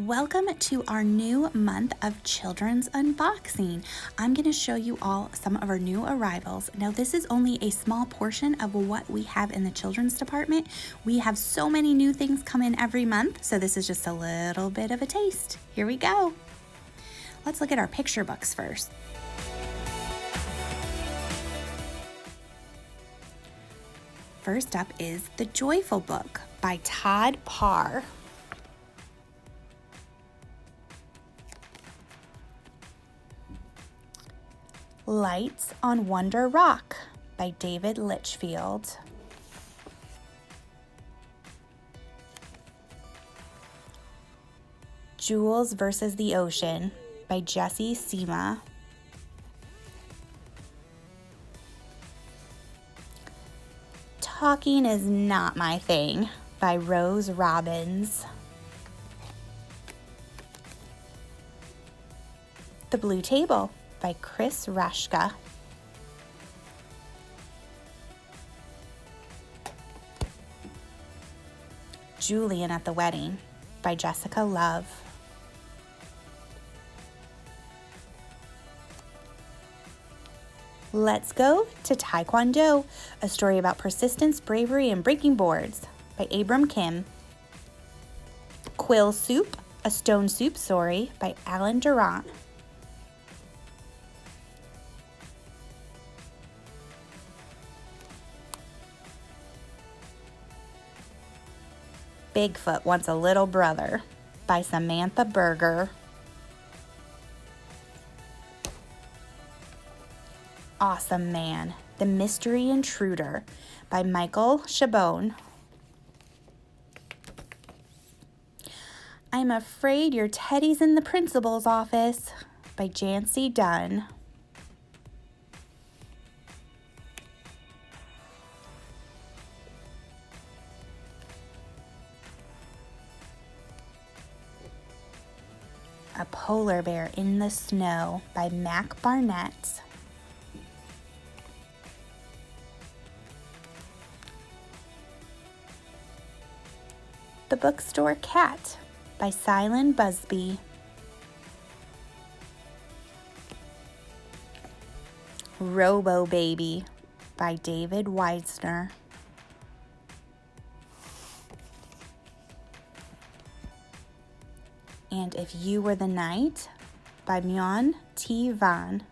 Welcome to our new month of children's unboxing. I'm going to show you all some of our new arrivals. Now, this is only a small portion of what we have in the children's department. We have so many new things come in every month, so this is just a little bit of a taste. Here we go. Let's look at our picture books first. First up is The Joyful Book by Todd Parr. Lights on Wonder Rock by David Litchfield. Jules versus the Ocean by Jesse Sema. Talking is Not My Thing by Rose Robbins. The Blue Table by Chris Rashka. Julian at the Wedding by Jessica Love. Let's Go to Taekwondo, a story about persistence, bravery, and breaking boards by Abram Kim. Quill Soup, a Stone Soup story by Alan Durant. Bigfoot Wants a Little Brother by Samantha Berger. Awesome Man, The Mystery Intruder by Michael Chabon. I'm Afraid Your Teddy's in the Principal's Office by Jancy Dunn. A Polar Bear in the Snow by Mac Barnett. The Bookstore Cat by Silen Busby. Robo Baby by David Weisner. And If You Were the Night by Myeon T. Van.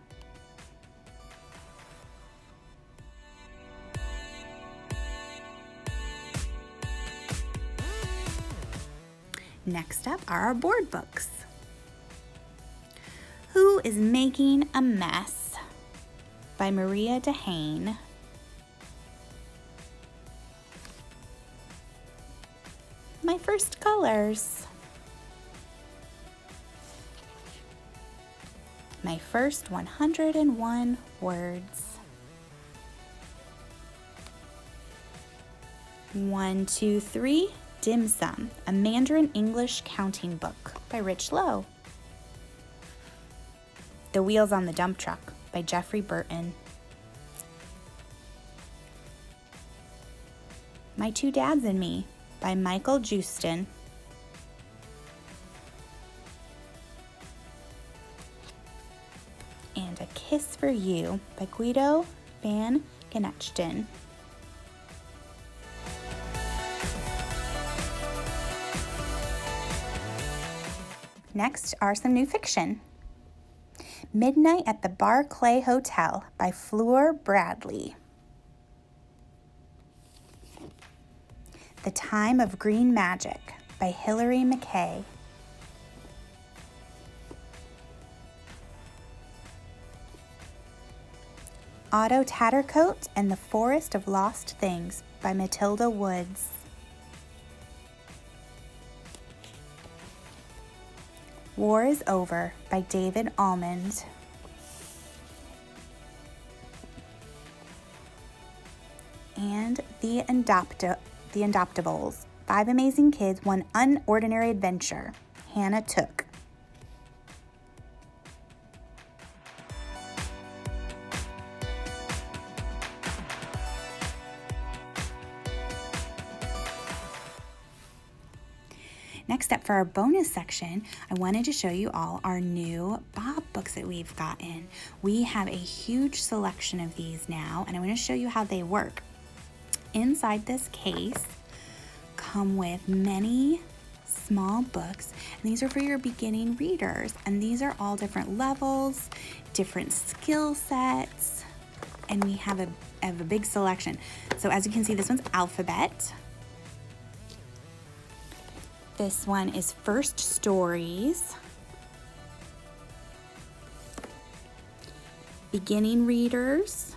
Next up are our board books. Who is Making a Mess by Maria DeHane. My First Colors. My First 101 Words. 1, 2, 3, Dim Sum, a Mandarin English counting book by Rich Lowe. The Wheels on the Dump Truck by Jeffrey Burton. My Two Dads and Me by Michael Justin. And A Kiss for You by Guido van Genechten. Next are some new fiction. Midnight at the Barclay Hotel by Fleur Bradley. The Time of Green Magic by Hilary McKay. Otto Tattercoat and the Forest of Lost Things by Matilda Woods. War is Over by David Almond. And The Indoptables, 5 Amazing Kids, One Unordinary Adventure, Hannah Took. Next up, for our bonus section, I wanted to show you all our new Bob books that we've gotten. We have a huge selection of these now, and I want to show you how they work. Inside this case come with many small books, and these are for your beginning readers, and these are all different levels, different skill sets, and we have a big selection. So as you can see, this one's alphabet. This one is first stories, beginning readers,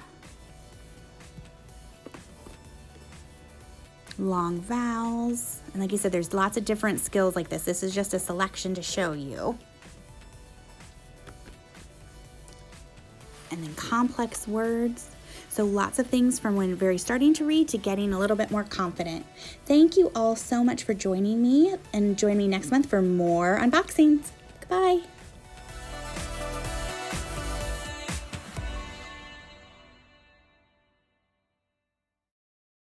long vowels, and like I said, there's lots of different skills like this. This is just a selection to show you. And then complex words. So lots of things from when very starting to read to getting a little bit more confident. Thank you all so much for joining me, and join me next month for more unboxings. Goodbye.